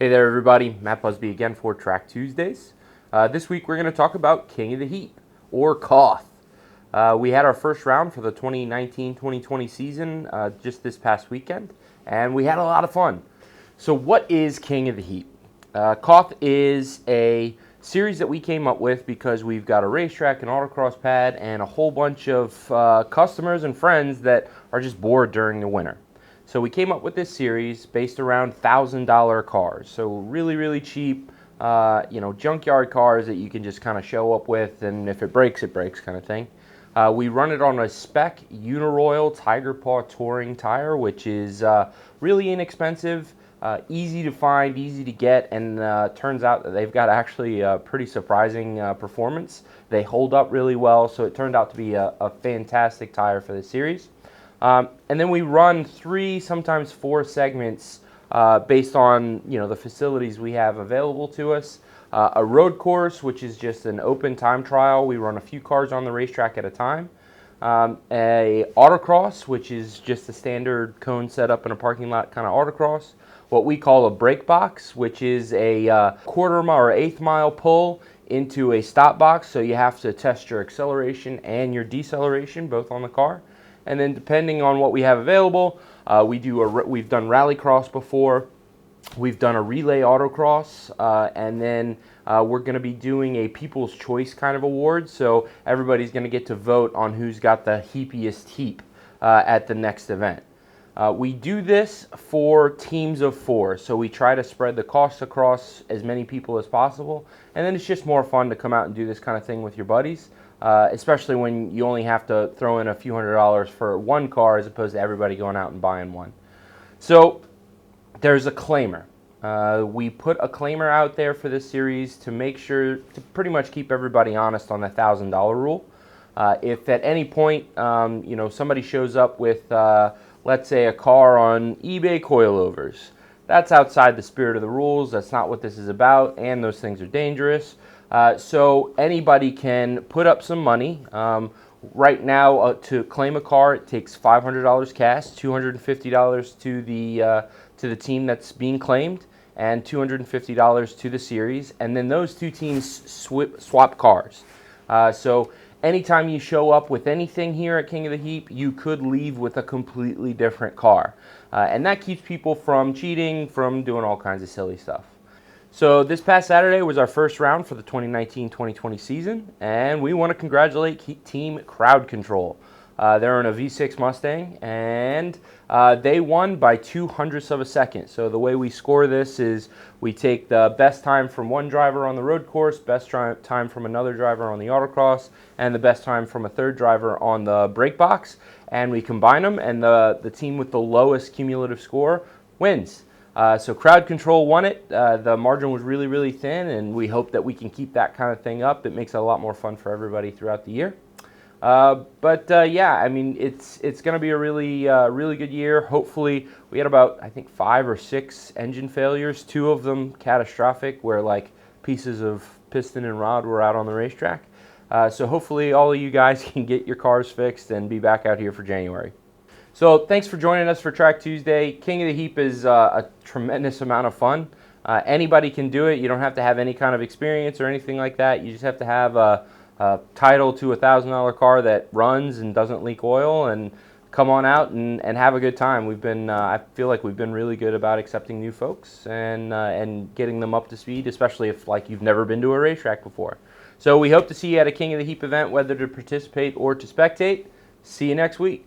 Hey there everybody, Matt Busby again for Track Tuesdays. This week we're going to talk about King of the Heap, or KOTH. We had our first round for the 2019-2020 season just this past weekend, and we had a lot of fun. So what is King of the Heap? KOTH is a series that we came up with because we've got a racetrack, an autocross pad, and a whole bunch of customers and friends that are just bored during the winter. So we came up with this series based around $1,000 cars. So really cheap, junkyard cars that you can just kind of show up with, and if it breaks kind of thing. We run it on a spec Uniroyal Tiger Paw Touring tire, which is really inexpensive, easy to find, easy to get, and turns out that they've got actually a pretty surprising performance. They hold up really well, so it turned out to be a fantastic tire for the series. And then we run 3, sometimes 4 segments based on the facilities we have available to us. A road course, which is just an open time trial. We run a few cars on the racetrack at a time. A autocross, which is just a standard cone setup in a parking lot kind of autocross. What we call a break box, which is a quarter mile or eighth mile pull into a stop box. So you have to test your acceleration and your deceleration both on the car. And then depending on what we have available, we've done rallycross before, we've done a relay autocross, and then we're going to be doing a People's Choice kind of award. So everybody's going to get to vote on who's got the heapiest heap at the next event. We do this for teams of 4, so we try to spread the costs across as many people as possible, and then it's just more fun to come out and do this kind of thing with your buddies. Especially when you only have to throw in a few $100s for one car as opposed to everybody going out and buying one. So there's a claimer. We put a claimer out there for this series to make sure to pretty much keep everybody honest on the $1,000 rule. If at any point somebody shows up with let's say a car on eBay coilovers, that's outside the spirit of the rules. That's not what this is about, and those things are dangerous. So anybody can put up some money. Right now, to claim a car, it takes $500 cash, $250 to the team that's being claimed, and $250 to the series. And then those two teams swap cars. So anytime you show up with anything here at King of the Heap, you could leave with a completely different car. And that keeps people from cheating, from doing all kinds of silly stuff. So this past Saturday was our first round for the 2019-2020 season, and we want to congratulate Team Crowd Control. They're in a V6 Mustang, and they won by 0.02 of a second. So the way we score this is we take the best time from one driver on the road course, best time from another driver on the autocross, and the best time from a third driver on the break box, and we combine them, and the team with the lowest cumulative score wins. So Crowd Control won it. The margin was really thin, and we hope that we can keep that kind of thing up. It makes it a lot more fun for everybody throughout the year. Yeah, I mean, it's going to be a really good year. Hopefully, we had about, I think, 5 or 6 engine failures, 2 of them catastrophic, where like pieces of piston and rod were out on the racetrack. So hopefully all of you guys can get your cars fixed and be back out here for January. So thanks for joining us for Track Tuesday. King of the Heap is a tremendous amount of fun. Anybody can do it. You don't have to have any kind of experience or anything like that. You just have to have a title to a $1,000 car that runs and doesn't leak oil, and come on out and have a good time. We've been, I feel like we've been really good about accepting new folks and getting them up to speed, especially if like you've never been to a racetrack before. So we hope to see you at a King of the Heap event, whether to participate or to spectate. See you next week.